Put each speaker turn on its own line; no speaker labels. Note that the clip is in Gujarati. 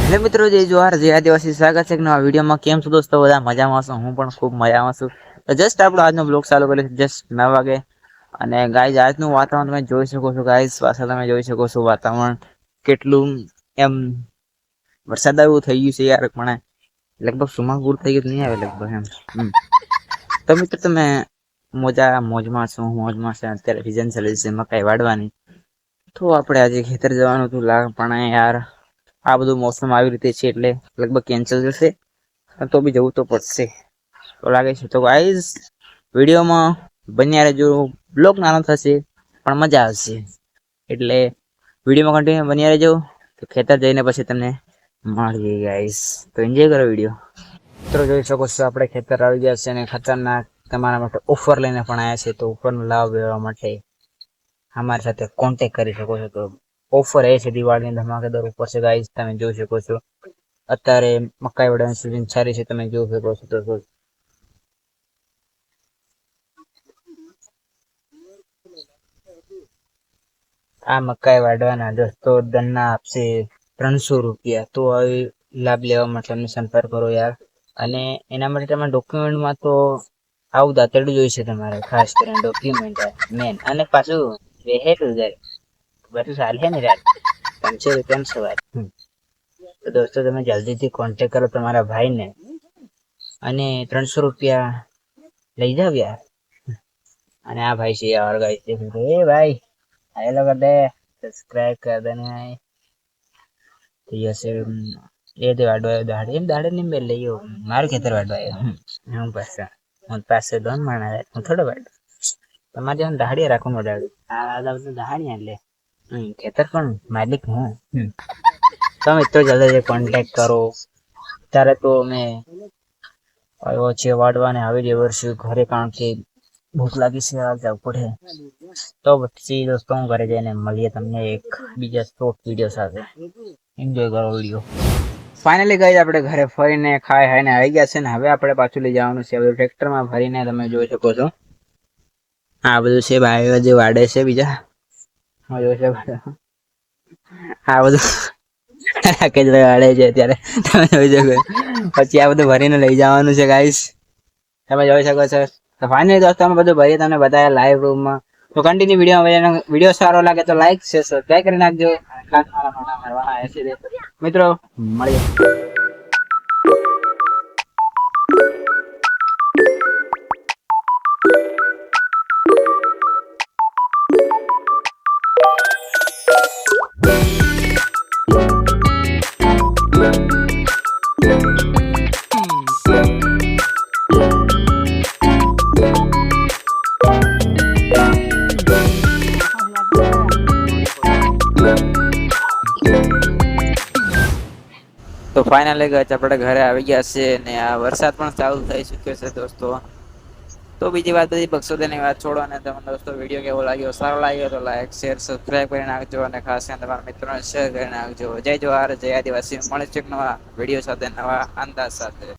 એટલે મિત્રો જય જોહાર જય આદિવાસી સ્વાગત છે એક નવા વિડીયોમાં. કેમ છો દોસ્તો? બધા મજામાં છો? હું પણ ખૂબ મજામાં છું. તો જસ્ટ આપણો આજનો બ્લોગ ચાલુ કર્યો જસ્ટ 9 વાગે. અને ગાઈઝ આજનું વાતાવરણ તમે જોઈ શકો છો. ગાઈઝ પાછળ તમે જોઈ શકો છો વાતાવરણ કેટલું એમ વરસાદ એવું થઈ ગયું છે યાર. પણ લગભગ સુમાપુર થઈ ગયું નહીં આવે લગભગ એમ. તો મિત્રો તમે મોજમાં છું, મોજમાં છે. અત્યારે સિઝન ચાલે છે મકાઈ વાઢવાની. તો આપણે આજે ખેતર જવાનું હતું પણ યાર આ બધું મોસમ આવી રીતે છે એટલે લગભગ કેન્સલ થશે. તો બી જવું તો પડશે તો લાગે છે. તો ગાઈઝ વિડીયોમાં બન્યા રહેજો. બ્લોગ નાનો થશે પણ મજા આવશે એટલે વિડીયોમાં કન્ટિન્યુ બન્યા રહેજો. તો ખેતર જઈને પછી તમને મળીએ ગાઈઝ. તો એન્જોય કરો વિડીયો. મિત્રો જોઈ શકો છો આપણે ખેતર આવી ગયા છે અને ખતરનાક તમારા માટે ઓફર લઈને પણ આવ્યા છે. તો ઓફરનો લાભ લેવા માટે અમારી સાથે કોન્ટેક કરી શકો છો. તો ઓફર એ છે દિવાળીની ધમાકેદાર ઓફર છે ગાઈઝ. તમે જોઈ શકો છો અત્યારે મકાઈ વાળવાની સિઝન સારી છે. તમે જોઈ શકો છો તો આ મકાઈ વાઢવાના દોસ્તો દરના આપશે 300 રૂપિયા. તો આવી લાભ લેવા માટે અમને સંપર્ક કરો યાર. અને એના માટે તમારા ડોક્યુમેન્ટમાં તો આવું દાંતરડું જોઈશે તમારે, ખાસ કરીને ડોક્યુમેન્ટ મેન. અને પાછું વેહેલું જાય બધું ચાલે ને યાર. 300 રૂપિયાનો સવાલ. તો દોસ્તો તમે જલ્દીથી કોન્ટેક કરો તમારા ભાઈને અને 300 રૂપિયા લઈ જાવ યાર. અને આ ભાઈ છે યાર ગાઈસ. એ ભાઈ हेलो कर दे, सब्सक्राइब कर देना है। तो जैसे ये तो दाढ़े नहीं मिल रही हो मार खेतर वाडवायो હું પાસે દોન માણા હું થોડો વાડ તમારે જેમ દાઢી રાખું નો દાડી આ દાઢી એટલે ખેતર પણ માલિક હું. તો મિત્રો જલ્દી કોન્ટેક્ટ કરો. ત્યારે તો મેં આવ્યો છે વાડવાને આવી જ વર્ષે ઘરે, કારણ કે ભૂખ લાગી છે, આ જવું પડે. તો પછી દોસ્તો હું ઘરે જઈને મળીએ તમને એક બીજા શોર્ટ વિડીયો સાથે. એન્જોય કરો વિડીયો. ફાઇનલી ગાઈઝ આપણે ઘરે ફરીને ખાઈને આવી ગયા છે ને હવે આપણે પાછું લઈ જવાનું છે બધું ટ્રેક્ટરમાં ભરીને. તમે જોઈ શકો છો આ બધું છે ભાઈઓ જે વાડે છે બીજા જોઈ શકો છો આ બધું વાડે છે અત્યારે. તમે જોઈ શકો પછી આ બધું ભરીને લઈ જવાનું છે ગાઈઝ. તમે જોઈ શકો છો. તો ફાઇનલી દોસ્તો અમે બધું ભરી તમને બતાવ્યા લાઈવ રૂમમાં. તો કન્ટિન્યુ વિડીયો સારો લાગે તો લાઈક શેર સબસ્ક્રાઇબ કરી નાખજો. મિત્રો મળીએ. તો ફાઇનલી ગાઈસ આપણે ઘરે આવી ગયા છે ને આ વરસાદ પણ ચાલુ થઈ ચુક્યો છે દોસ્તો. તો બીજી વાત બધી બક્ષોદેની વાત છોડો અને તમને દોસ્તો વિડીયો કેવો લાગ્યો, સારો લાગ્યો તો લાઈક શેર સબસ્ક્રાઇબ કરી નાખજો અને ખાસ કરીને તમારા મિત્રોને શેર કરી નાખજો. જય જોહાર જય આદિવાસી. મળીશું એક નવા વિડીયો સાથે, નવા અંદાજ સાથે.